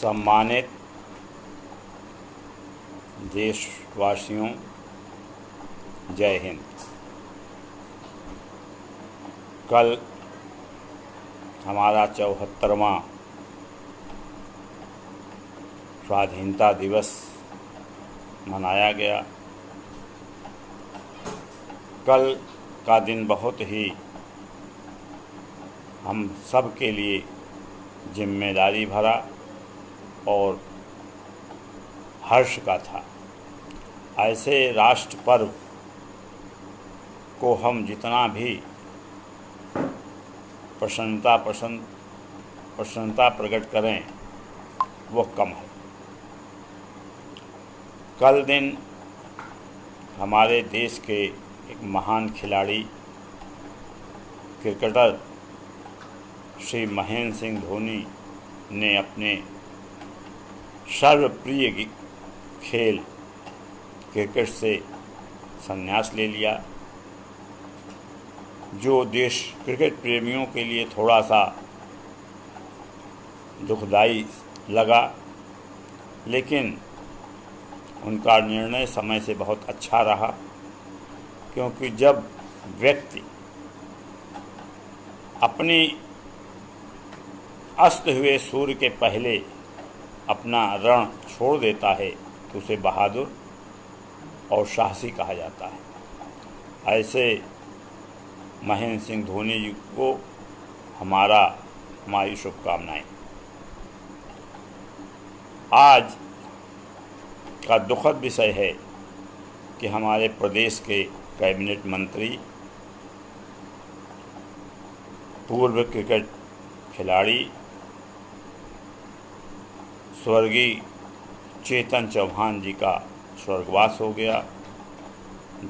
सम्मानित देशवासियों, जय हिंद। कल हमारा 74वां स्वाधीनता दिवस मनाया गया। कल का दिन बहुत ही हम सब के लिए जिम्मेदारी भरा और हर्ष का था। ऐसे राष्ट्र पर्व को हम जितना भी प्रसन्नता प्रकट करें वो कम है। कल दिन हमारे देश के एक महान खिलाड़ी क्रिकेटर श्री महेंद्र सिंह धोनी ने अपने सर्वप्रिय खेल क्रिकेट से संन्यास ले लिया, जो देश क्रिकेट प्रेमियों के लिए थोड़ा सा दुखदाई लगा, लेकिन उनका निर्णय समय से बहुत अच्छा रहा, क्योंकि जब व्यक्ति अपनी अस्त हुए सूर्य के पहले अपना रण छोड़ देता है तो उसे बहादुर और साहसी कहा जाता है। ऐसे महेंद्र सिंह धोनी जी को हमारी शुभकामनाएं। आज का दुखद विषय है कि हमारे प्रदेश के कैबिनेट मंत्री, पूर्व क्रिकेट खिलाड़ी स्वर्गीय चेतन चौहान जी का स्वर्गवास हो गया,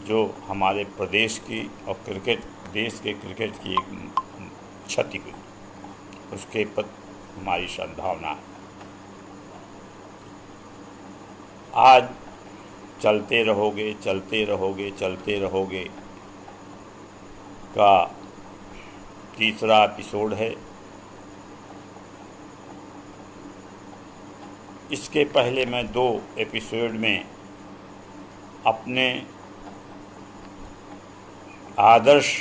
जो हमारे प्रदेश की और देश के क्रिकेट की एक क्षति हुई। उसके प्रति हमारी सद्भावना है। आज चलते रहोगे का तीसरा एपिसोड है। इसके पहले मैं 2 एपिसोड में अपने आदर्श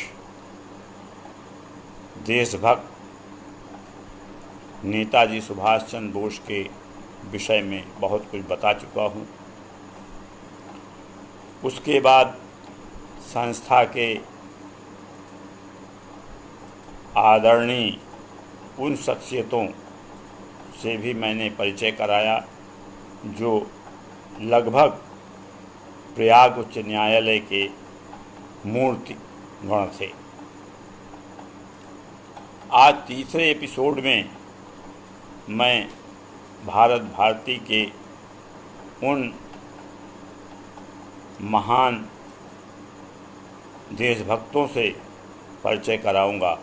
देशभक्त नेताजी सुभाष चंद्र बोस के विषय में बहुत कुछ बता चुका हूँ। उसके बाद संस्था के आदरणीय उन शख्सियतों से भी मैंने परिचय कराया जो लगभग प्रयाग उच्च न्यायालय के मूर्ति गण थे। आज तीसरे एपिसोड में मैं भारत भारती के उन महान देशभक्तों से परिचय कराऊंगा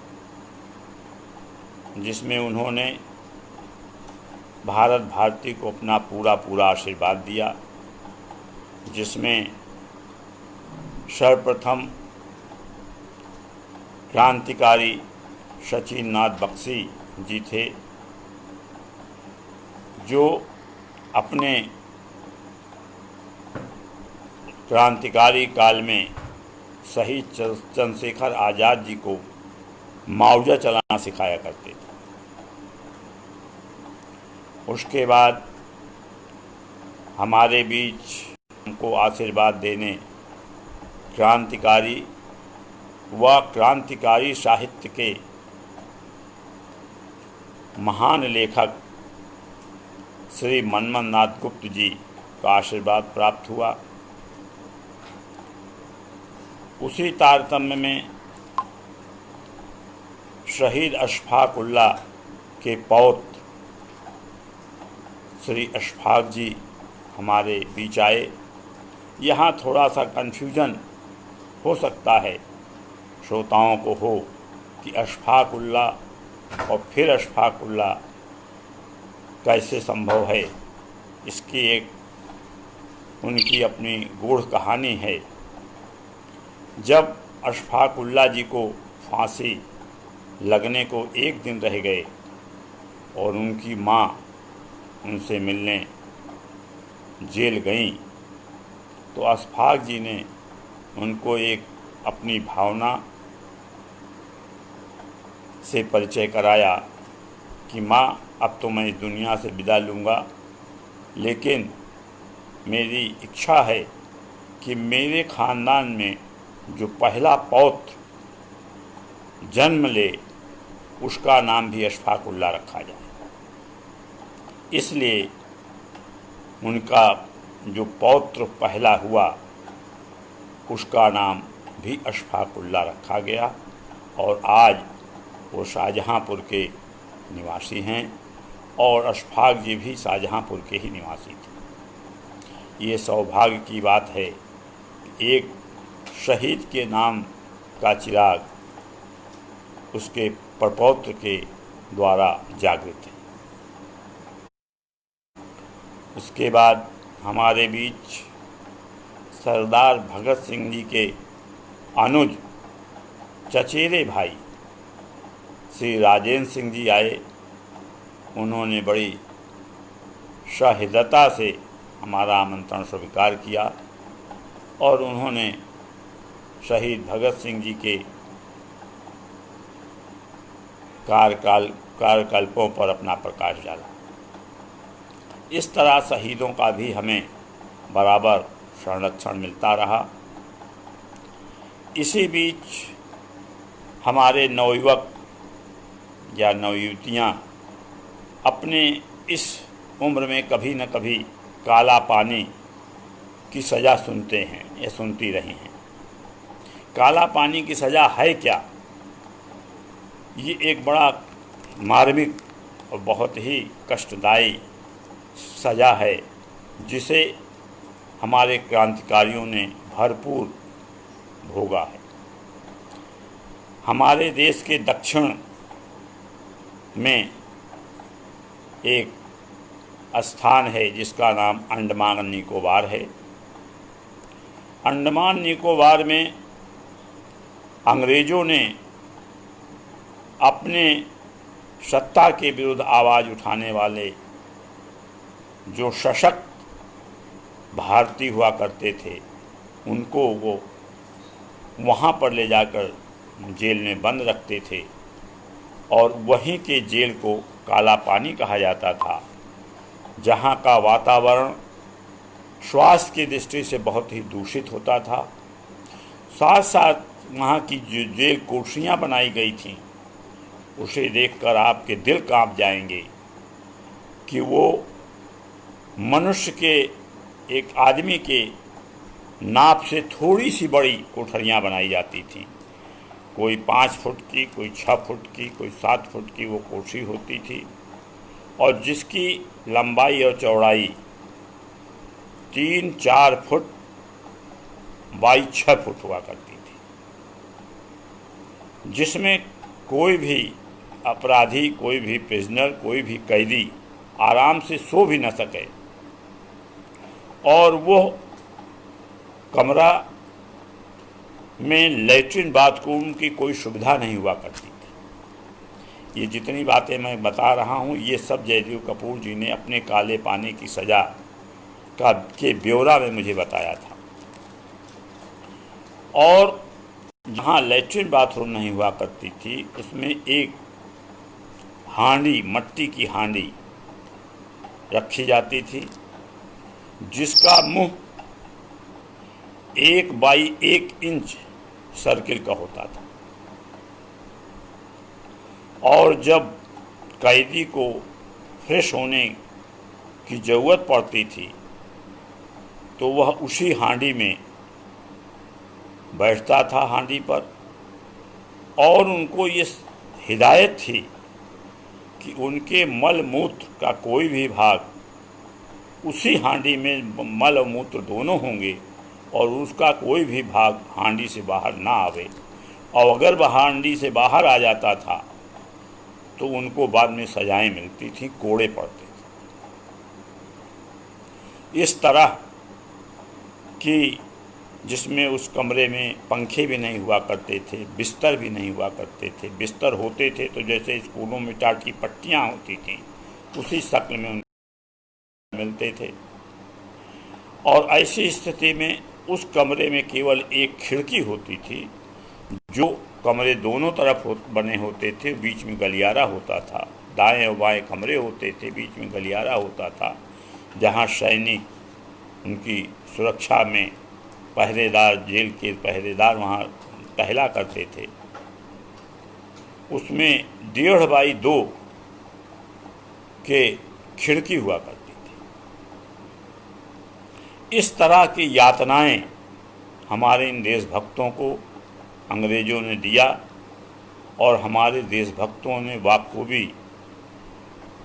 जिसमें उन्होंने भारत भारती को अपना पूरा आशीर्वाद दिया, जिसमें सर्वप्रथम क्रांतिकारी सचिन नाथ बख्शी जी थे, जो अपने क्रांतिकारी काल में शहीद चंद्रशेखर आज़ाद जी को मुआवजा चलाना सिखाया करते थे। उसके बाद हमारे बीच हमको आशीर्वाद देने क्रांतिकारी साहित्य के महान लेखक श्री मनमोहन नाथ गुप्त जी का आशीर्वाद प्राप्त हुआ। उसी तारतम्य में शहीद अशफाक उल्लाह के पौत्र श्री अशफाक जी हमारे बीच आए। यहाँ थोड़ा सा कन्फ्यूजन हो सकता है, श्रोताओं को हो कि अशफाक उल्लाह और फिर अशफाक उल्लाह कैसे संभव है। इसकी उनकी अपनी गूढ़ कहानी है। जब अशफाक उल्लाह जी को फांसी लगने को 1 दिन रह गए और उनकी माँ उनसे मिलने जेल गईं तो अशफाक जी ने उनको एक अपनी भावना से परिचय कराया कि माँ, अब तो मैं इस दुनिया से विदा लूँगा, लेकिन मेरी इच्छा है कि मेरे ख़ानदान में जो पहला पौत्र जन्म ले उसका नाम भी अशफाकुल्लाह रखा जाए। इसलिए उनका जो पौत्र पहला हुआ उसका नाम भी अशफाकुल्लाह रखा गया और आज वो शाहजहाँपुर के निवासी हैं और अशफाक जी भी शाहजहाँपुर के ही निवासी थे। ये सौभाग्य की बात है कि एक शहीद के नाम का चिराग उसके प्रपौत्र के द्वारा जागृत है। उसके बाद हमारे बीच सरदार भगत सिंह जी के अनुज चचेरे भाई श्री राजेंद्र सिंह जी आए। उन्होंने बड़ी सहृदयता से हमारा आमंत्रण स्वीकार किया और उन्होंने शहीद भगत सिंह जी के कार्यकल्पों पर अपना प्रकाश डाला। इस तरह शहीदों का भी हमें बराबर संरक्षण मिलता रहा। इसी बीच हमारे नवयुवक या नवयुवतियाँ अपने इस उम्र में कभी न कभी काला पानी की सज़ा सुनते हैं या सुनती रही हैं। काला पानी की सज़ा है क्या? ये एक बड़ा मार्मिक और बहुत ही कष्टदायी सज़ा है जिसे हमारे क्रांतिकारियों ने भरपूर भोगा है। हमारे देश के दक्षिण में एक स्थान है जिसका नाम अंडमान निकोबार है। अंडमान निकोबार में अंग्रेज़ों ने अपने सत्ता के विरुद्ध आवाज़ उठाने वाले जो सशक्त भारतीय हुआ करते थे उनको वो वहाँ पर ले जाकर जेल में बंद रखते थे और वहीं के जेल को काला पानी कहा जाता था, जहाँ का वातावरण स्वास्थ्य की दृष्टि से बहुत ही दूषित होता था। साथ साथ वहाँ की जो जेल कुर्सियाँ बनाई गई थीं उसे देखकर आपके दिल कांप जाएंगे कि वो मनुष्य के एक आदमी के नाप से थोड़ी सी बड़ी कोठरियाँ बनाई जाती थीं। कोई 5 फुट की, कोई 6 फुट की, कोई 7 फुट की वो कुर्सी होती थी और जिसकी लंबाई और चौड़ाई 3-4 फुट बाई 6 फुट हुआ करती थी, जिसमें कोई भी अपराधी, कोई भी प्रिजनर, कोई भी कैदी आराम से सो भी न सके और वो कमरा में लैट्रिन बाथरूम की कोई सुविधा नहीं हुआ करती थी। ये जितनी बातें मैं बता रहा हूँ ये सब जयदेव कपूर जी ने अपने काले पानी की सज़ा के ब्यौरा में मुझे बताया था। और जहाँ लैट्रिन बाथरूम नहीं हुआ करती थी उसमें एक हांडी, मट्टी की हांडी रखी जाती थी जिसका मुंह 1 बाई 1 इंच सर्किल का होता था और जब कैदी को फ्रेश होने की ज़रूरत पड़ती थी तो वह उसी हांडी में बैठता था हांडी पर और उनको ये हिदायत थी कि उनके मल मूत्र का कोई भी भाग उसी हांडी में मल और मूत्र दोनों होंगे और उसका कोई भी भाग हांडी से बाहर ना आवे और अगर वह हांडी से बाहर आ जाता था तो उनको बाद में सजाएं मिलती थी, कोड़े पड़ते थे। इस तरह की जिसमें उस कमरे में पंखे भी नहीं हुआ करते थे, बिस्तर भी नहीं हुआ करते थे। बिस्तर होते थे तो जैसे स्कूलों में टाट की पट्टियाँ होती थीं उसी शक्ल में मिलते थे। और ऐसी स्थिति में उस कमरे में केवल एक खिड़की होती थी। जो कमरे दोनों तरफ बने होते थे, बीच में गलियारा होता था। दाएं और बाएं कमरे होते थे, बीच में गलियारा होता था, जहां सैनिक उनकी सुरक्षा में पहरेदार, जेल के पहरेदार वहां टहला करते थे। उसमें 1.5 बाई 2 के खिड़की हुआ करती थी। इस तरह की यातनाएं हमारे इन देशभक्तों को अंग्रेज़ों ने दिया और हमारे देशभक्तों ने बाखूबी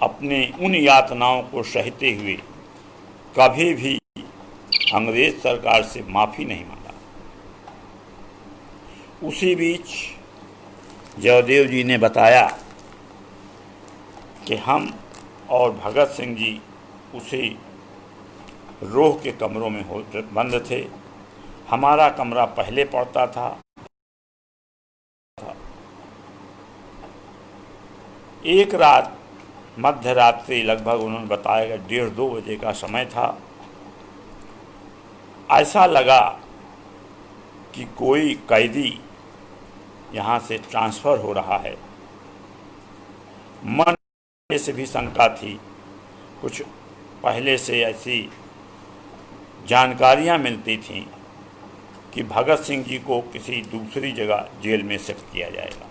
अपने उन यातनाओं को सहते हुए कभी भी अंग्रेज़ सरकार से माफ़ी नहीं मांगा। उसी बीच जयदेव जी ने बताया कि हम और भगत सिंह जी उसी रोह के कमरों में बंद थे। हमारा कमरा पहले पड़ता था। एक रात मध्य रात्रि, लगभग उन्होंने बताया कि 1:30-2 बजे का समय था। ऐसा लगा कि कोई कैदी यहाँ से ट्रांसफ़र हो रहा है। मन से भी शंका थी। कुछ पहले से ऐसी जानकारियाँ मिलती थीं कि भगत सिंह जी को किसी दूसरी जगह जेल में शिफ्ट किया जाएगा।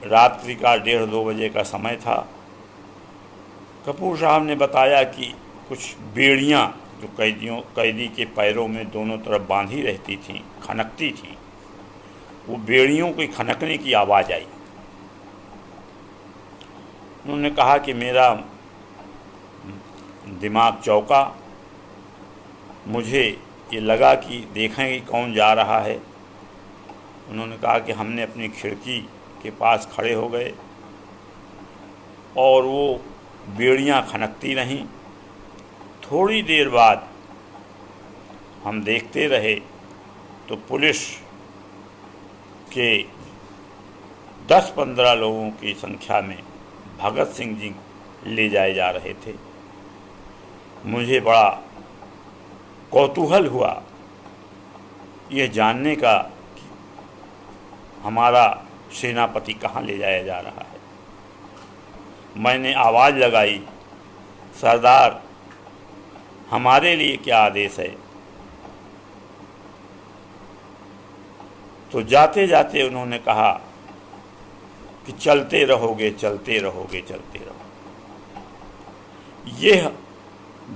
रात्रि का 1:30-2 बजे का समय था। कपूर साहब ने बताया कि कुछ बेड़ियाँ जो कैदी के पैरों में दोनों तरफ बांधी रहती थीं, खनकती थीं। वो बेड़ियों की खनकने की आवाज़ आई। उन्होंने कहा कि मेरा दिमाग चौंका। मुझे ये लगा कि देखें कि कौन जा रहा है। उन्होंने कहा कि हमने अपनी खिड़की के पास खड़े हो गए और वो बेड़ियाँ खनकती रहीं। थोड़ी देर बाद हम देखते रहे तो पुलिस के 10-15 लोगों की संख्या में भगत सिंह जी ले जाए जा रहे थे। मुझे बड़ा कौतूहल हुआ यह जानने का कि हमारा सेनापति कहाँ ले जाया जा रहा है। मैंने आवाज़ लगाई, सरदार हमारे लिए क्या आदेश है। तो जाते जाते उन्होंने कहा कि चलते रहोगे, चलते रहोगे, चलते रहोगे। यह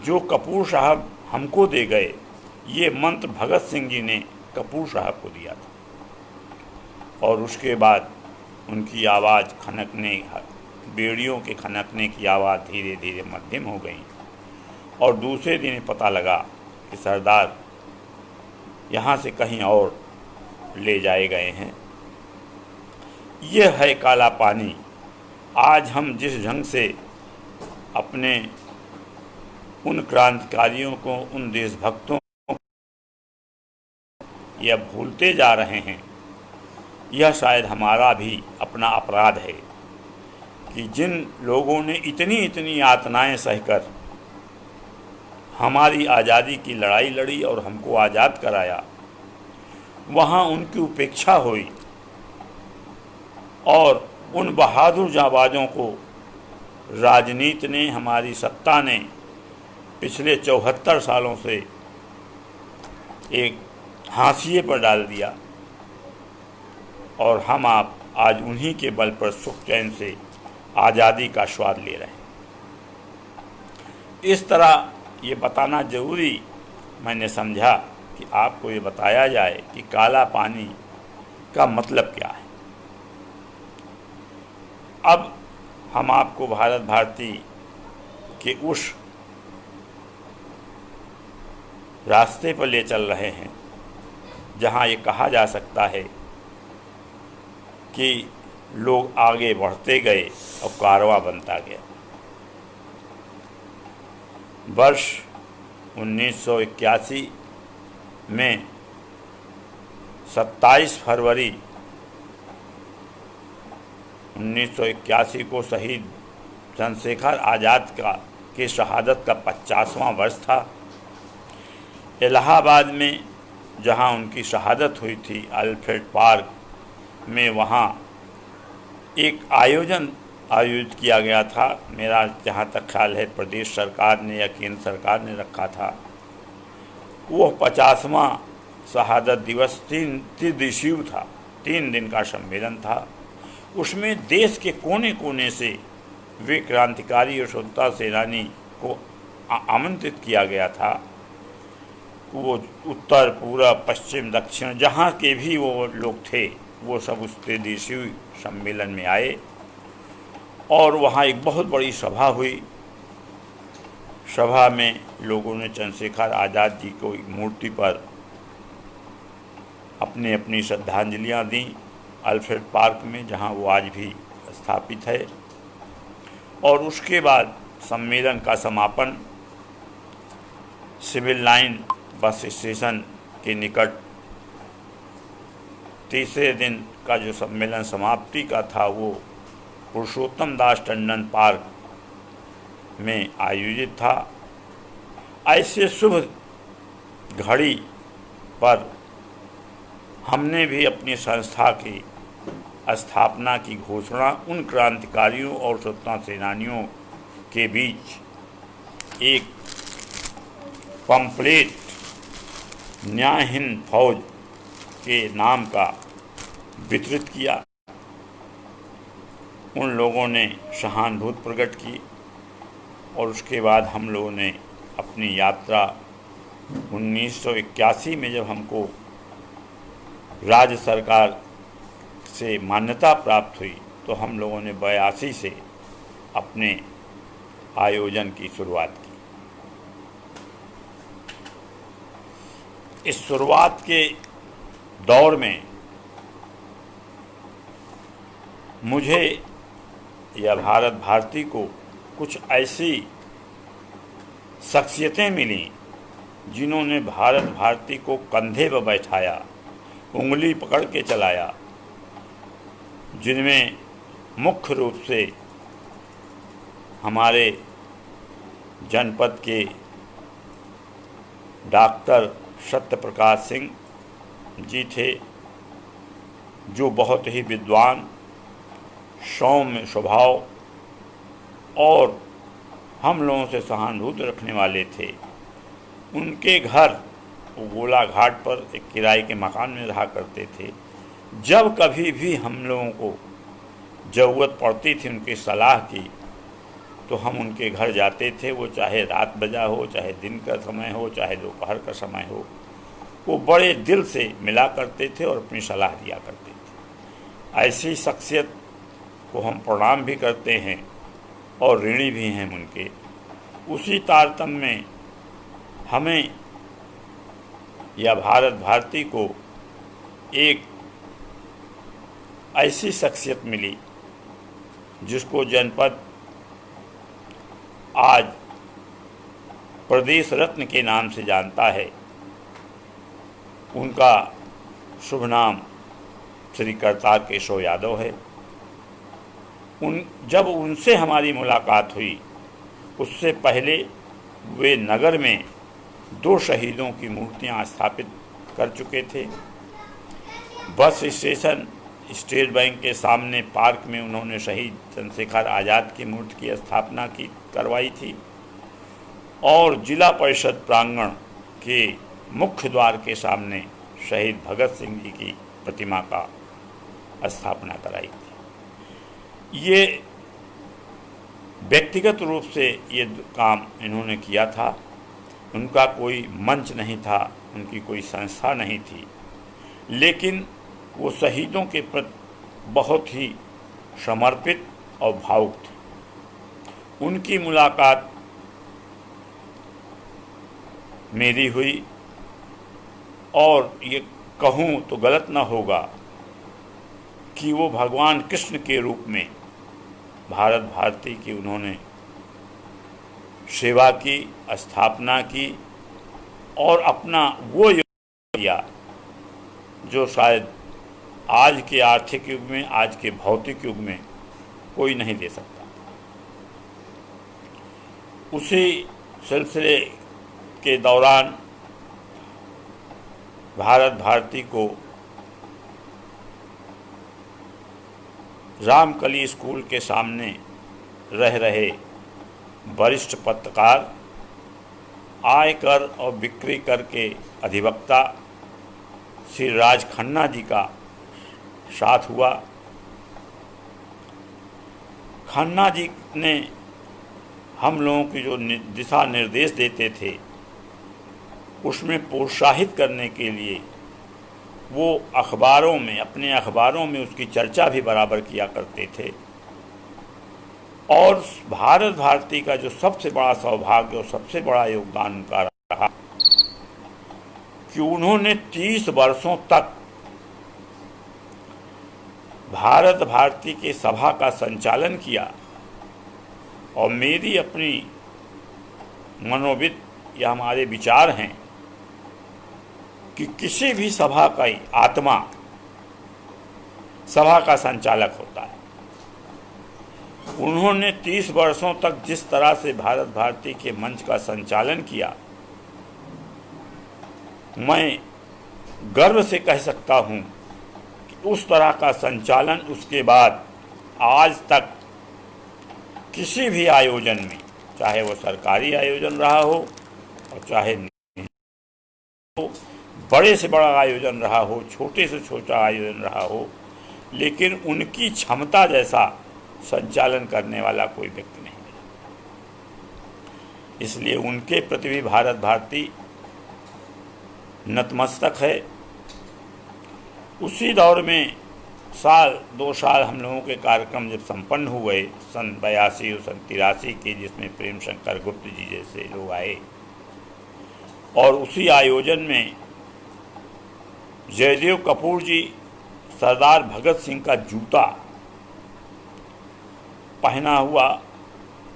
जो कपूर साहब हमको दे गए, ये मंत्र भगत सिंह जी ने कपूर साहब को दिया था। और उसके बाद उनकी आवाज़ खनकने, बेड़ियों के खनकने की आवाज़ धीरे धीरे मध्यम हो गई। और दूसरे दिन पता लगा कि सरदार यहाँ से कहीं और ले जाए गए हैं। यह है काला पानी। आज हम जिस ढंग से अपने उन क्रांतिकारियों को, उन देशभक्तों को यह भूलते जा रहे हैं, यह शायद हमारा भी अपना अपराध है कि जिन लोगों ने इतनी इतनी यातनाएं सहकर हमारी आज़ादी की लड़ाई लड़ी और हमको आज़ाद कराया, वहाँ उनकी उपेक्षा हुई और उन बहादुर जांबाजों को राजनीति ने, हमारी सत्ता ने पिछले 74 सालों से एक हाशिए पर डाल दिया। और हम आप आज उन्हीं के बल पर सुख चैन से आज़ादी का स्वाद ले रहे हैं। इस तरह ये बताना ज़रूरी मैंने समझा कि आपको ये बताया जाए कि काला पानी का मतलब क्या है। अब हम आपको भारत भारती के उस रास्ते पर ले चल रहे हैं जहाँ ये कहा जा सकता है कि लोग आगे बढ़ते गए और कारवां बनता गया। वर्ष 1981 में 27 फरवरी 1981 को शहीद चंद्रशेखर आज़ाद का के शहादत का 50वां वर्ष था। इलाहाबाद में जहां उनकी शहादत हुई थी, अल्फ्रेड पार्क में, वहां एक आयोजित किया गया था। मेरा जहाँ तक ख्याल है प्रदेश सरकार ने या केंद्र सरकार ने रखा था। वो 50वां शहादत दिवस तीन दिवसीय था, 3 दिन का सम्मेलन था। उसमें देश के कोने कोने से वे क्रांतिकारी और स्वतंत्रता सेनानी को आमंत्रित किया गया था। वो उत्तर, पूरब, पश्चिम, दक्षिण, जहाँ के भी वो लोग थे, वो सब उस त्रिदिवसीय सम्मेलन में आए और वहाँ एक बहुत बड़ी सभा हुई। सभा में लोगों ने चंद्रशेखर आज़ाद जी को मूर्ति पर अपनी अपनी श्रद्धांजलियाँ दी, अल्फ्रेड पार्क में, जहाँ वो आज भी स्थापित है। और उसके बाद सम्मेलन का समापन सिविल लाइन बस स्टेशन के निकट तीसरे दिन का जो सम्मेलन समाप्ति का था, वो पुरुषोत्तम दास टंडन पार्क में आयोजित था। ऐसे शुभ घड़ी पर हमने भी अपनी संस्था की स्थापना की घोषणा उन क्रांतिकारियों और स्वतंत्रता सेनानियों के बीच एक पंपलेट न्याय हिंद फौज के नाम का वितरित किया। उन लोगों ने सहानुभूति प्रकट की और उसके बाद हम लोगों ने अपनी यात्रा 1981 में, जब हमको राज्य सरकार से मान्यता प्राप्त हुई, तो हम लोगों ने 82 से अपने आयोजन की शुरुआत की। इस शुरुआत के दौर में मुझे या भारत भारती को कुछ ऐसी शख्सियतें मिली जिन्होंने भारत भारती को कंधे पर बैठाया, उंगली पकड़ के चलाया, जिनमें मुख्य रूप से हमारे जनपद के डॉक्टर सत्यप्रकाश सिंह जी थे, जो बहुत ही विद्वान, सौम्य स्वभाव और हम लोगों से सहानुभूति रखने वाले थे। उनके घर वो गोला घाट पर एक किराए के मकान में रहा करते थे। जब कभी भी हम लोगों को ज़रूरत पड़ती थी उनकी सलाह की, तो हम उनके घर जाते थे। वो चाहे रात बजा हो, चाहे दिन का समय हो, चाहे दोपहर का समय हो, वो बड़े दिल से मिला करते थे और अपनी सलाह दिया करते थे। ऐसी शख्सियत को हम प्रणाम भी करते हैं और ऋणी भी हैं उनके। उसी तारतम्य में हमें या भारत भारती को एक ऐसी शख्सियत मिली जिसको जनपद आज प्रदेश रत्न के नाम से जानता है। उनका शुभ नाम श्री करतार केशव यादव है। जब उनसे हमारी मुलाकात हुई, उससे पहले वे नगर में 2 शहीदों की मूर्तियां स्थापित कर चुके थे। बस स्टेशन, स्टेट बैंक के सामने पार्क में उन्होंने शहीद चंद्रशेखर आज़ाद की मूर्ति की स्थापना करवाई थी और जिला परिषद प्रांगण के मुख्य द्वार के सामने शहीद भगत सिंह जी की प्रतिमा का स्थापना कराई थी। ये व्यक्तिगत रूप से ये काम इन्होंने किया था। उनका कोई मंच नहीं था, उनकी कोई संस्था नहीं थी, लेकिन वो शहीदों के प्रति बहुत ही समर्पित और भावुक थे। उनकी मुलाकात मेरी हुई और ये कहूँ तो गलत ना होगा कि वो भगवान कृष्ण के रूप में भारत भारती की उन्होंने सेवा की, स्थापना की और अपना वो योगदान दिया जो शायद आज के आर्थिक युग में, आज के भौतिक युग में कोई नहीं दे सकता। उसी सिलसिले के दौरान भारत भारती को रामकली स्कूल के सामने रह रहे वरिष्ठ पत्रकार, आयकर और बिक्री कर के अधिवक्ता श्री राज खन्ना जी का साथ हुआ। खन्ना जी ने हम लोगों की जो दिशा निर्देश देते थे उसमें प्रोत्साहित करने के लिए वो अखबारों में, अपने अखबारों में उसकी चर्चा भी बराबर किया करते थे। और भारत भारती का जो सबसे बड़ा सौभाग्य और सबसे बड़ा योगदान उनका रहा कि उन्होंने 30 वर्षों तक भारत भारती के सभा का संचालन किया। और मेरी अपनी मनोविद या हमारे विचार हैं कि किसी भी सभा का आत्मा सभा का संचालक होता है। उन्होंने 30 वर्षों तक जिस तरह से भारत भारती के मंच का संचालन किया, मैं गर्व से कह सकता हूं कि उस तरह का संचालन उसके बाद आज तक किसी भी आयोजन में, चाहे वो सरकारी आयोजन रहा हो और चाहे बड़े से बड़ा आयोजन रहा हो, छोटे से छोटा आयोजन रहा हो, लेकिन उनकी क्षमता जैसा संचालन करने वाला कोई व्यक्ति नहीं है। इसलिए उनके प्रति भी भारत भारती नतमस्तक है। उसी दौर में 2 साल हम लोगों के कार्यक्रम जब संपन्न हुए सन 82 और सन 83 के, जिसमें प्रेम शंकर गुप्त जी जैसे लोग आए, और उसी आयोजन में जयदेव कपूर जी सरदार भगत सिंह का जूता पहना हुआ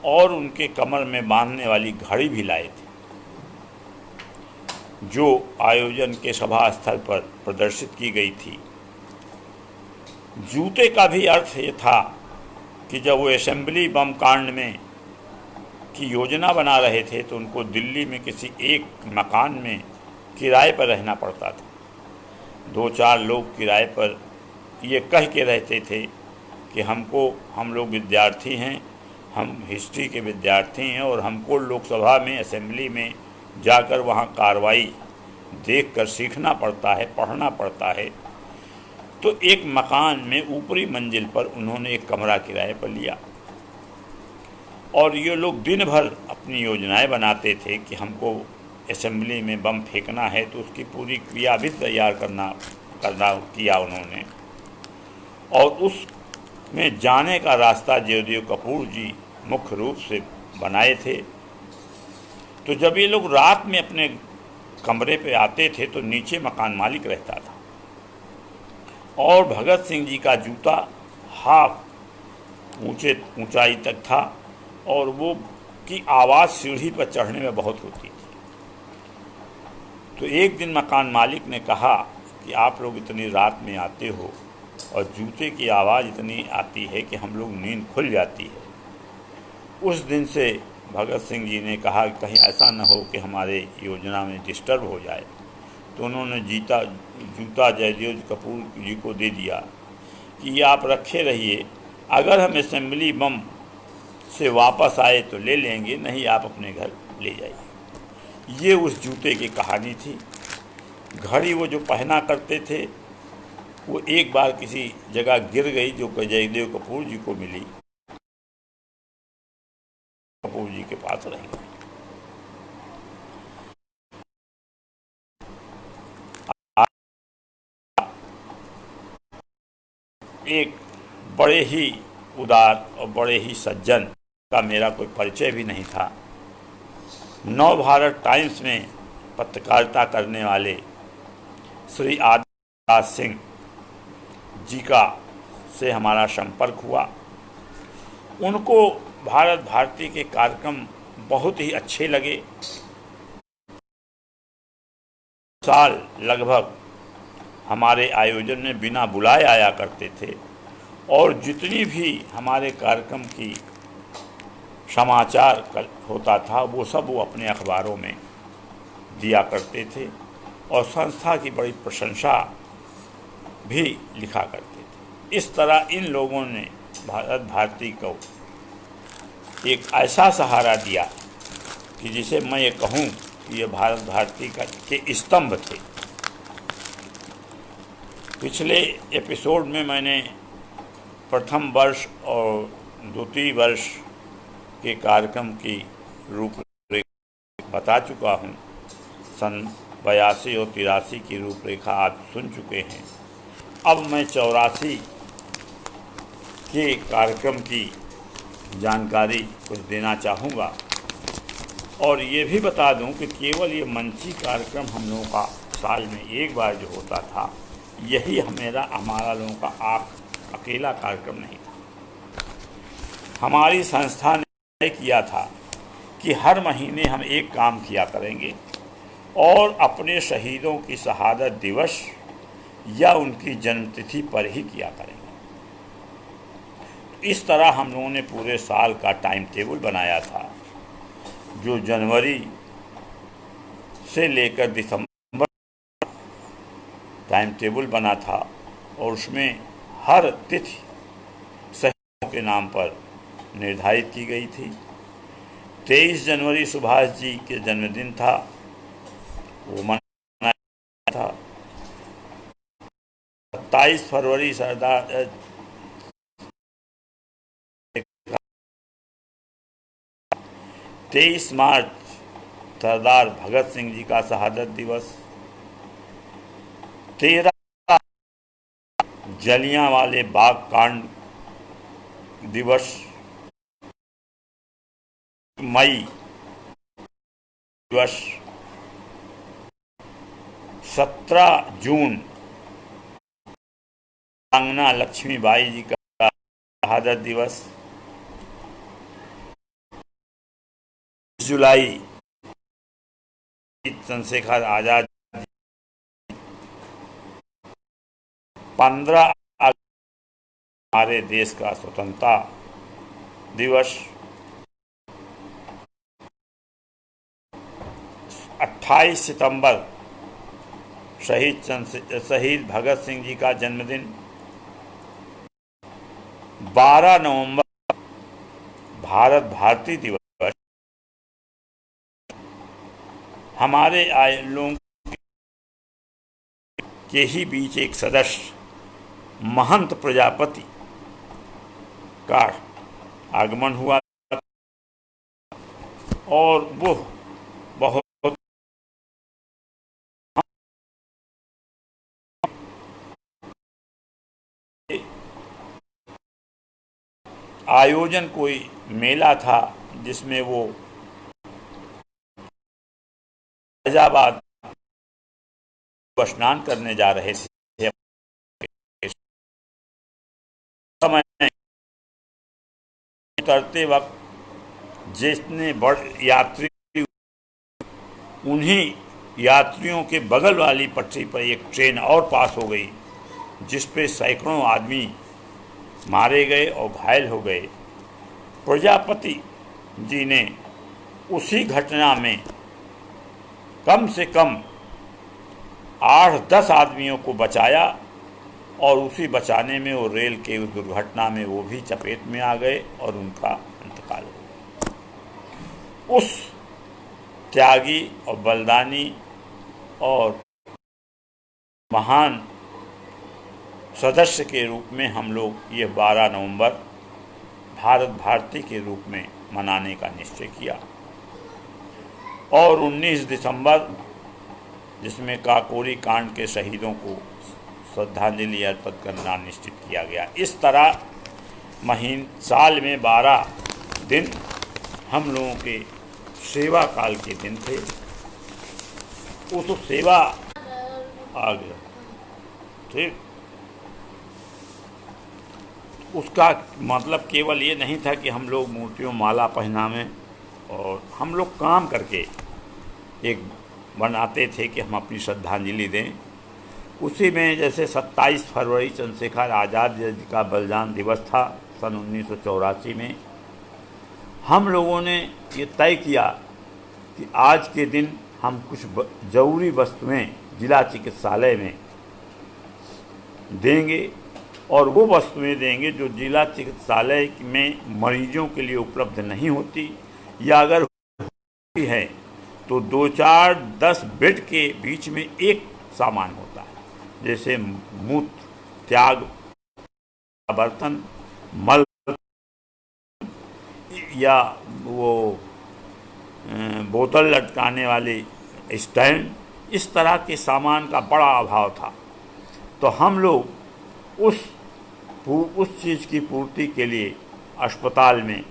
और उनके कमर में बांधने वाली घड़ी भी लाए थे, जो आयोजन के सभा स्थल पर प्रदर्शित की गई थी। जूते का भी अर्थ ये था कि जब वो असेंबली बम कांड में की योजना बना रहे थे तो उनको दिल्ली में किसी एक मकान में किराए पर रहना पड़ता था। 2-4 लोग किराए पर ये कह के रहते थे कि हम लोग विद्यार्थी हैं, हम हिस्ट्री के विद्यार्थी हैं और हमको लोकसभा में, असेंबली में जाकर वहाँ कार्रवाई देखकर सीखना पड़ता है, पढ़ना पड़ता है। तो एक मकान में ऊपरी मंजिल पर उन्होंने एक कमरा किराए पर लिया और ये लोग दिन भर अपनी योजनाएं बनाते थे कि हमको असेंबली में बम फेंकना है, तो उसकी पूरी क्रिया भी तैयार करना किया उन्होंने। और उसमें जाने का रास्ता जयदेव कपूर जी मुख्य रूप से बनाए थे। तो जब ये लोग रात में अपने कमरे पे आते थे तो नीचे मकान मालिक रहता था और भगत सिंह जी का जूता हाफ ऊंचाई तक था और वो की आवाज़ सीढ़ी पर चढ़ने में बहुत होती थी। तो एक दिन मकान मालिक ने कहा कि आप लोग इतनी रात में आते हो और जूते की आवाज़ इतनी आती है कि हम लोग नींद खुल जाती है। उस दिन से भगत सिंह जी ने कहा कि कहीं ऐसा न हो कि हमारे योजना में डिस्टर्ब हो जाए, तो उन्होंने जूता जयदेव कपूर जी को दे दिया कि ये आप रखे रहिए, अगर हम असेंबली बम से वापस आए तो ले लेंगे, नहीं आप अपने घर ले जाइए। ये उस जूते की कहानी थी। घड़ी वो जो पहना करते थे वो एक बार किसी जगह गिर गई जो जयदेव कपूर जी को मिली, कपूर जी के पास रह गई। एक बड़े ही उदार और बड़े ही सज्जन का मेरा कोई परिचय भी नहीं था। नव भारत टाइम्स में पत्रकारिता करने वाले श्री आदित्य सिंह जी का से हमारा संपर्क हुआ। उनको भारत भारती के कार्यक्रम बहुत ही अच्छे लगे। साल लगभग हमारे आयोजन में बिना बुलाए आया करते थे और जितनी भी हमारे कार्यक्रम की समाचार होता था वो सब वो अपने अखबारों में दिया करते थे और संस्था की बड़ी प्रशंसा भी लिखा करते थे। इस तरह इन लोगों ने भारत भारती को एक ऐसा सहारा दिया कि जिसे मैं ये कहूँ कि ये भारत भारती के स्तंभ थे। पिछले एपिसोड में मैंने प्रथम वर्ष और द्वितीय वर्ष के कार्यक्रम की रूपरेखा बता चुका हूँ। सन 82 और 83 की रूपरेखा आप सुन चुके हैं। अब मैं 84 के कार्यक्रम की जानकारी कुछ देना चाहूँगा और ये भी बता दूं कि केवल ये मंची कार्यक्रम हम लोगों का साल में एक बार जो होता था, यही हमारा लोगों का अकेला कार्यक्रम नहीं था। हमारी संस्था ने तय किया था कि हर महीने हम एक काम किया करेंगे और अपने शहीदों की शहादत दिवस या उनकी जन्मतिथि पर ही किया करेंगे। इस तरह हम लोगों ने पूरे साल का टाइम टेबल बनाया था, जो जनवरी से लेकर दिसंबर टाइम टेबल बना था और उसमें हर तिथि शहीदों के नाम पर निर्धारित की गई थी। 23 जनवरी सुभाष जी के जन्मदिन था, वो मनाया था। 27 फरवरी सरदार 23 मार्च सरदार भगत सिंह जी का शहादत दिवस, 13 जलियांवाले बाग कांड दिवस, मई दिवस, 17 जून अंगना लक्ष्मीबाई जी का शहादत दिवस, जुलाई चंद्रशेखर आजाद, 15 हमारे देश का स्वतंत्रता दिवस, 28 सितंबर शहीद भगत सिंह जी का जन्मदिन, 12 नवंबर भारत भारती दिवस। हमारे लोगों के ही बीच एक सदस्य महंत प्रजापति का आगमन हुआ और वो बहुत आयोजन कोई मेला था जिसमें वो फैजाबाद स्नान करने जा रहे थे। समय उतरते वक्त जितने बड़े यात्री, उन्हीं यात्रियों के बगल वाली पटरी पर एक ट्रेन और पास हो गई, जिस पे सैकड़ों आदमी मारे गए और घायल हो गए। प्रजापति जी ने उसी घटना में कम से कम 8-10 आदमियों को बचाया और उसी बचाने में वो रेल के उस दुर्घटना में वो भी चपेट में आ गए और उनका इंतकाल हो गया। उस त्यागी और बलिदानी और महान सदस्य के रूप में हम लोग ये 12 नवंबर भारत भारती के रूप में मनाने का निश्चय किया और 19 दिसंबर जिसमें काकोरी कांड के शहीदों को श्रद्धांजलि अर्पित करना निश्चित किया गया। इस तरह साल में 12 दिन हम लोगों के सेवा काल के दिन थे। उस सेवा आ गया, ठीक। उसका मतलब केवल ये नहीं था कि हम लोग मूर्तियों माला पहनावें और हम लोग काम करके एक बनाते थे कि हम अपनी श्रद्धांजलि दें। उसी में जैसे 27 फरवरी चंद्रशेखर आज़ाद जी का बलिदान दिवस था सन 1984 में, हम लोगों ने ये तय किया कि आज के दिन हम कुछ ज़रूरी वस्तुएं जिला चिकित्सालय में देंगे और वो वस्तुएं देंगे जो जिला चिकित्सालय में मरीजों के लिए उपलब्ध नहीं होती, या अगर होती है तो 2-4-10 बेड के बीच में एक सामान होता है, जैसे मूत्र त्याग बर्तन, मल या वो बोतल लटकाने वाले स्टैंड, इस तरह के सामान का बड़ा अभाव था। तो हम लोग उस चीज़ की पूर्ति के लिए अस्पताल में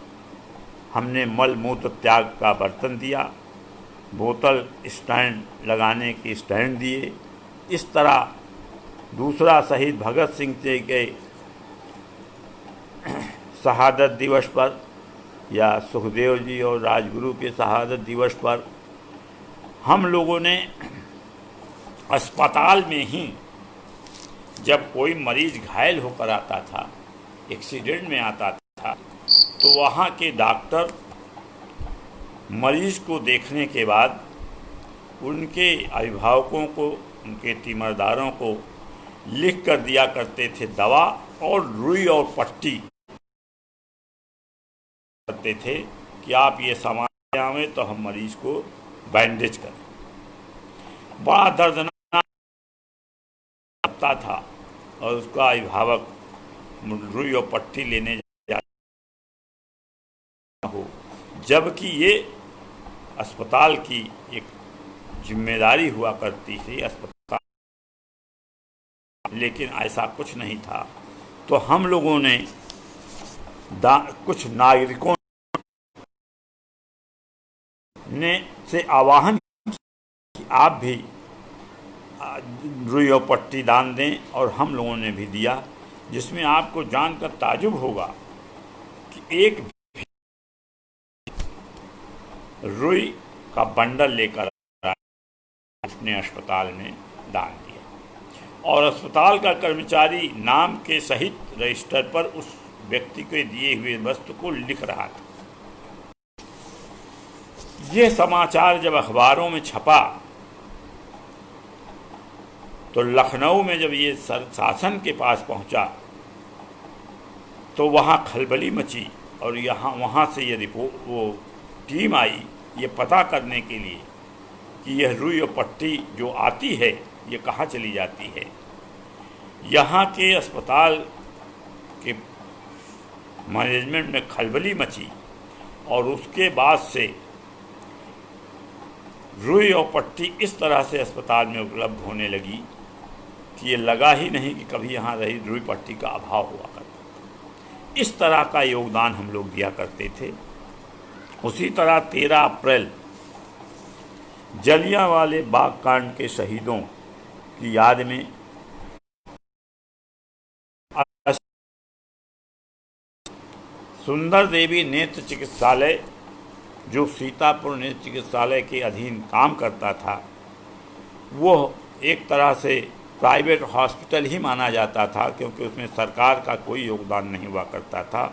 हमने मल मूत्र त्याग का बर्तन दिया, बोतल स्टैंड लगाने के स्टैंड दिए। इस तरह दूसरा शहीद भगत सिंह जी के शहादत दिवस पर या सुखदेव जी और राजगुरु के शहादत दिवस पर हम लोगों ने अस्पताल में ही जब कोई मरीज घायल होकर आता था, एक्सीडेंट में आता था, तो वहाँ के डॉक्टर मरीज को देखने के बाद उनके अभिभावकों को, उनके तीमारदारों को लिख कर दिया करते थे दवा और रुई और पट्टी करते थे कि आप ये सामान आवें तो हम मरीज को बैंडेज करें। बड़ा दर्दनाक लगता था और उसका अभिभावक रुई और पट्टी लेने जाता हो, जबकि ये अस्पताल की एक जिम्मेदारी हुआ करती थी अस्पताल, लेकिन ऐसा कुछ नहीं था। तो हम लोगों ने कुछ नागरिकों ने से आह्वान कि आप भी रुई और पट्टी दान दें, और हम लोगों ने भी दिया, जिसमें आपको जानकर ताजुब होगा कि एक रुई का बंडल लेकर अपने अस्पताल में दान दिया और अस्पताल का कर्मचारी नाम के सहित रजिस्टर पर उस व्यक्ति के दिए हुए वस्तु को लिख रहा था। ये समाचार जब अखबारों में छपा तो लखनऊ में जब ये शासन के पास पहुंचा तो वहाँ खलबली मची और वहाँ से ये रिपोर्ट वो टीम आई ये पता करने के लिए कि यह रुई और पट्टी जो आती है ये कहाँ चली जाती है। यहाँ के अस्पताल के मैनेजमेंट में खलबली मची और उसके बाद से रुई और पट्टी इस तरह से अस्पताल में उपलब्ध होने लगी कि ये लगा ही नहीं कि कभी यहाँ रही रुई पट्टी का अभाव हुआ करता। इस तरह का योगदान हम लोग दिया करते थे। उसी तरह 13 अप्रैल जलियांवाले बाग कांड के शहीदों की याद में सुंदर देवी नेत्र चिकित्सालय, जो सीतापुर नेत्र चिकित्सालय के अधीन काम करता था, वो एक तरह से प्राइवेट हॉस्पिटल ही माना जाता था क्योंकि उसमें सरकार का कोई योगदान नहीं हुआ करता था।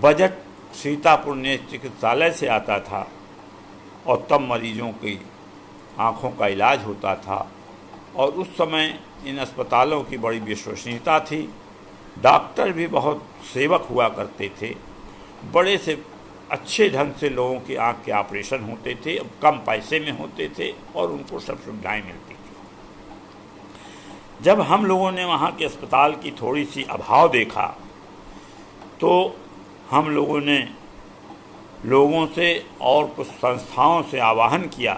बजट सीतापुर नेत्र चिकित्सालय से आता था और तब मरीजों की आँखों का इलाज होता था और उस समय इन अस्पतालों की बड़ी विश्वसनीयता थी। डॉक्टर भी बहुत सेवक हुआ करते थे, बड़े से अच्छे ढंग से लोगों की आँख के ऑपरेशन होते थे, कम पैसे में होते थे और उनको सब सुविधाएँ मिलती थी। जब हम लोगों ने वहाँ के अस्पताल की थोड़ी सी अभाव देखा तो हम लोगों ने लोगों से और कुछ संस्थाओं से आह्वान किया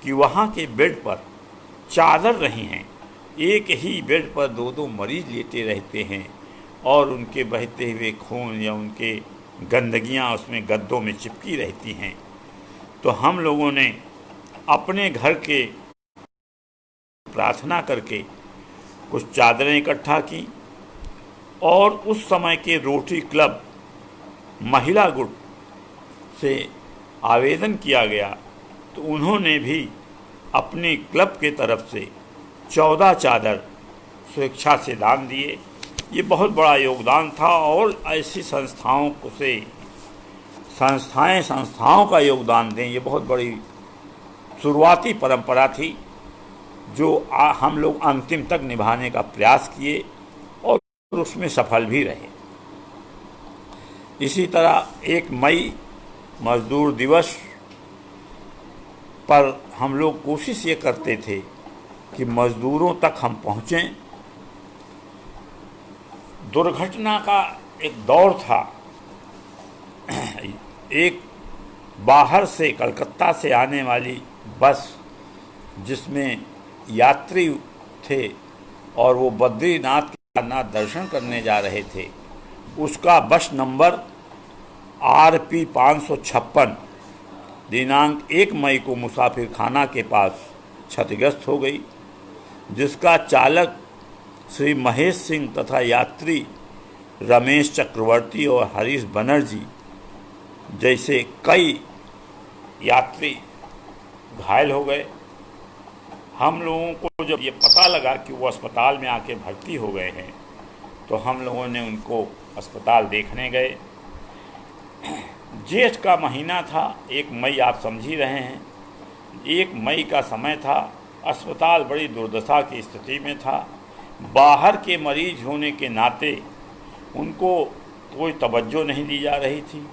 कि वहाँ के बेड पर चादर नहीं हैं, एक ही बेड पर 2-2 मरीज लेटे रहते हैं और उनके बहते हुए खून या उनके गंदगियाँ उसमें गद्दों में चिपकी रहती हैं। तो हम लोगों ने अपने घर के प्रार्थना करके कुछ चादरें इकट्ठा की और उस समय के रोटरी क्लब महिला गुट से आवेदन किया गया तो उन्होंने भी अपनी क्लब के तरफ से 14 चादर स्वेच्छा से दान दिए। ये बहुत बड़ा योगदान था और ऐसी संस्थाओं को से संस्थाओं का योगदान दें। ये बहुत बड़ी शुरुआती परंपरा थी जो हम लोग अंतिम तक निभाने का प्रयास किए और उसमें सफल भी रहे। इसी तरह 1 मई मजदूर दिवस पर हम लोग कोशिश ये करते थे कि मजदूरों तक हम पहुँचें। दुर्घटना का एक दौर था। एक बाहर से कलकत्ता से आने वाली बस जिसमें यात्री थे और वो बद्रीनाथ केदारनाथ दर्शन करने जा रहे थे, उसका बस नंबर RP 556 दिनांक 1 मई को मुसाफिर खाना के पास क्षतिग्रस्त हो गई, जिसका चालक श्री महेश सिंह तथा यात्री रमेश चक्रवर्ती और हरीश बनर्जी जैसे कई यात्री घायल हो गए। हम लोगों को जब ये पता लगा कि वो अस्पताल में आके भर्ती हो गए हैं, तो हम लोगों ने उनको अस्पताल देखने गए। जेठ का महीना था, 1 मई आप समझ ही रहे हैं। 1 मई का समय था, अस्पताल बड़ी दुर्दशा की स्थिति में था। बाहर के मरीज होने के नाते उनको कोई तवज्जो नहीं दी जा रही थी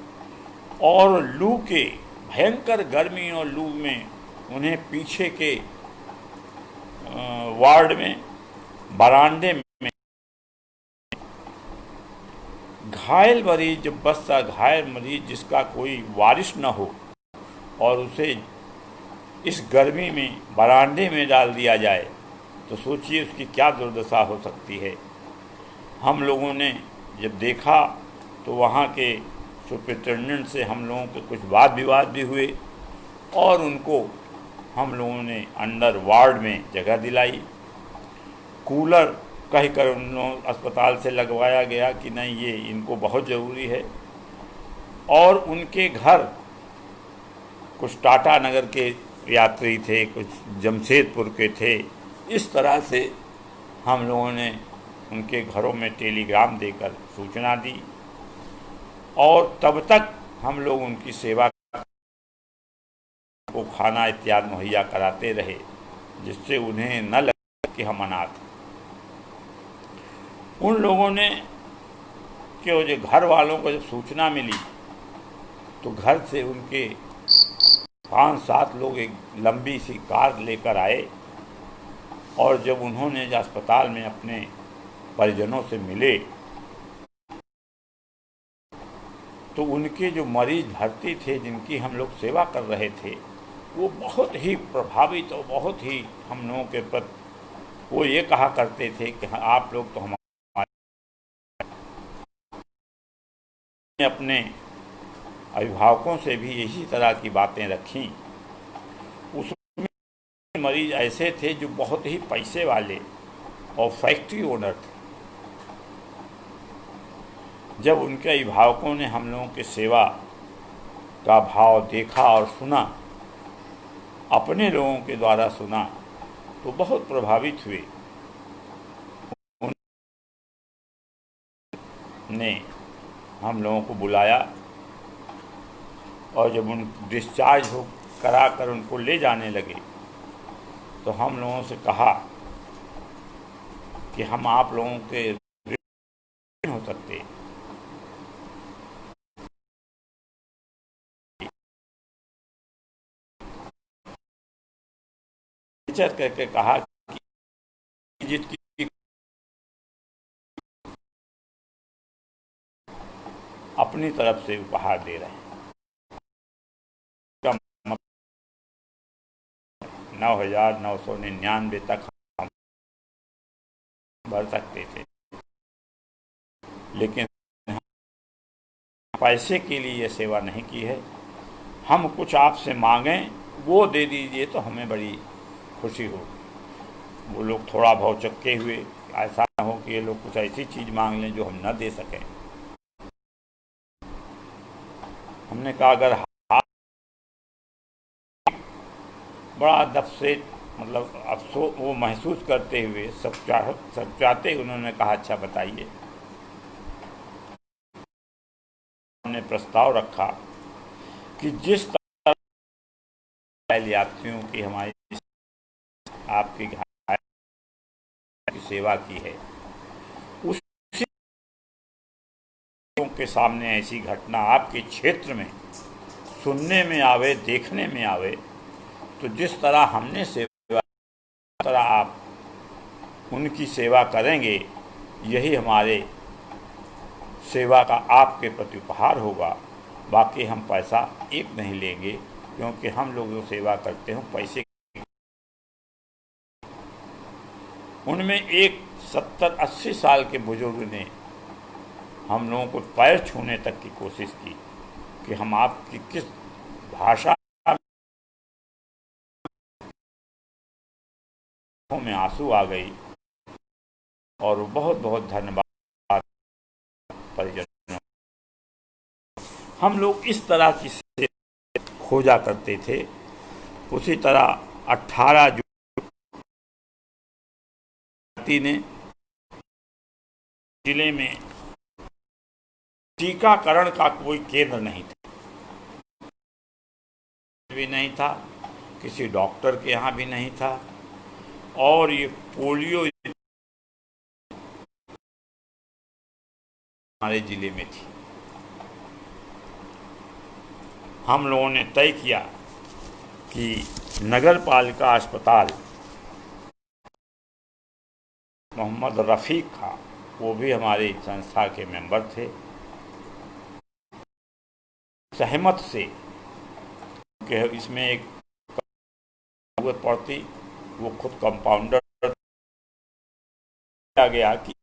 और लू के भयंकर गर्मी और लू में उन्हें पीछे के वार्ड में बरामदे में घायल मरीज, जब बस घायल मरीज जिसका कोई वारिस न हो और उसे इस गर्मी में बरामदे में डाल दिया जाए, तो सोचिए उसकी क्या दुर्दशा हो सकती है। हम लोगों ने जब देखा तो वहाँ के सुपरिटेंडेंट से हम लोगों के कुछ वाद विवाद भी हुए और उनको हम लोगों ने अंडर वार्ड में जगह दिलाई। कूलर कहकर उन लोगों अस्पताल से लगवाया गया कि नहीं, ये इनको बहुत ज़रूरी है। और उनके घर कुछ टाटा नगर के यात्री थे, कुछ जमशेदपुर के थे। इस तरह से हम लोगों ने उनके घरों में टेलीग्राम देकर सूचना दी और तब तक हम लोग उनकी सेवा को खाना इत्यादि मुहैया कराते रहे, जिससे उन्हें न लगे कि हम अनाथ हैं। उन लोगों ने कि जो घर वालों को जब सूचना मिली तो घर से उनके 5-7 लोग एक लंबी सी कार लेकर आए और जब उन्होंने अस्पताल में अपने परिजनों से मिले तो उनके जो मरीज भर्ती थे, जिनकी हम लोग सेवा कर रहे थे, वो बहुत ही प्रभावित और बहुत ही हम लोगों के प्रति वो ये कहा करते थे कि आप लोग तो हमारे अपने अभिभावकों से भी इसी तरह की बातें रखीं। उसमें मरीज ऐसे थे जो बहुत ही पैसे वाले और फैक्ट्री ओनर थे। जब उनके अभिभावकों ने हम लोगों की सेवा का भाव देखा और सुना, अपने लोगों के द्वारा सुना, तो बहुत प्रभावित हुए। उन्होंने हम लोगों को बुलाया और जब उन डिस्चार्ज हो करा कर उनको ले जाने लगे तो हम लोगों से कहा कि हम आप लोगों के ऋणी हो सकते। करके कहा कि जिसकी अपनी तरफ से उपहार दे रहे हैं, 9,999 तक हम भर सकते थे, लेकिन पैसे के लिए ये सेवा नहीं की है। हम कुछ आपसे मांगें, वो दे दीजिए तो हमें बड़ी खुशी हो। वो लोग थोड़ा भौचक्के हुए, ऐसा ना हो कि ये लोग कुछ ऐसी चीज़ मांग लें जो हम न दे सकें। हमने कहा अगर बड़ा दब से मतलब अफसोस वो महसूस करते हुए सब चाहते उन्होंने कहा अच्छा बताइए। हमने प्रस्ताव रखा कि जिस तरह यात्रियों की हमारी आपकी की सेवा की है, उसी के सामने ऐसी घटना आपके क्षेत्र में सुनने में आवे, देखने में आवे, तो जिस तरह हमने सेवा, तरह आप उनकी सेवा करेंगे, यही हमारे सेवा का आपके प्रति उपहार होगा। बाकी हम पैसा एक नहीं लेंगे, क्योंकि हम लोग जो सेवा करते हैं पैसे। उनमें एक 70-80 साल के बुजुर्ग ने हम लोगों को पैर छूने तक की कोशिश की कि हम आपकी किस भाषा में आंसू आ गई, और बहुत बहुत धन्यवाद परिजनों। हम लोग इस तरह की खोजा करते थे। उसी तरह 18 जून ने जिले में टीकाकरण का कोई केंद्र नहीं था, भी नहीं था, किसी डॉक्टर के यहाँ भी नहीं था, और ये पोलियो हमारे जिले में थी। हम लोगों ने तय किया कि नगर पालिका अस्पताल, मोहम्मद रफ़ीक था, वो भी हमारी संस्था के मेंबर थे, सहमत से कि इसमें एक जरूरत पड़ती, वो खुद कंपाउंडर किया गया कि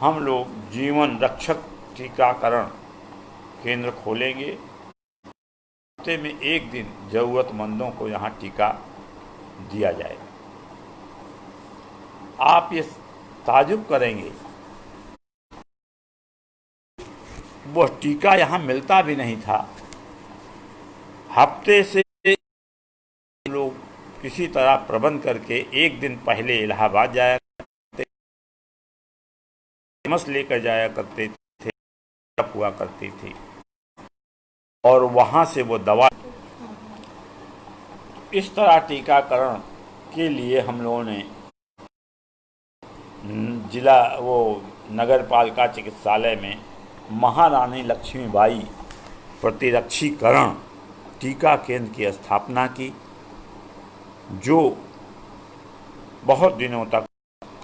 हम लोग जीवन रक्षक टीकाकरण केंद्र खोलेंगे। हफ्ते में एक दिन जरूरतमंदों को यहाँ टीका दिया जाएगा। आप ये ताजुब करेंगे, वो टीका यहाँ मिलता भी नहीं था। हफ्ते से लोग किसी तरह प्रबंध करके एक दिन पहले इलाहाबाद जाया करते, मस लेकर जाया करते थे, हुआ करती थी, और वहाँ से वो दवा। इस तरह टीकाकरण के लिए हम लोगों ने जिला वो नगर पालिका चिकित्सालय में महारानी लक्ष्मीबाई प्रतिरक्षीकरण टीका केंद्र की स्थापना की, जो बहुत दिनों तक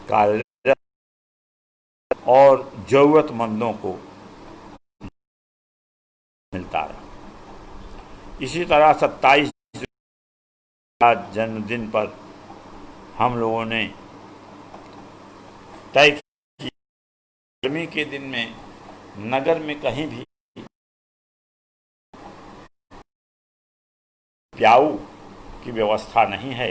कार्यरत और जरूरतमंदों को मिलता रहा। इसी तरह 27 जन्मदिन पर हम लोगों ने तय की, गर्मी के दिन में नगर में कहीं भी प्याऊ की व्यवस्था नहीं है,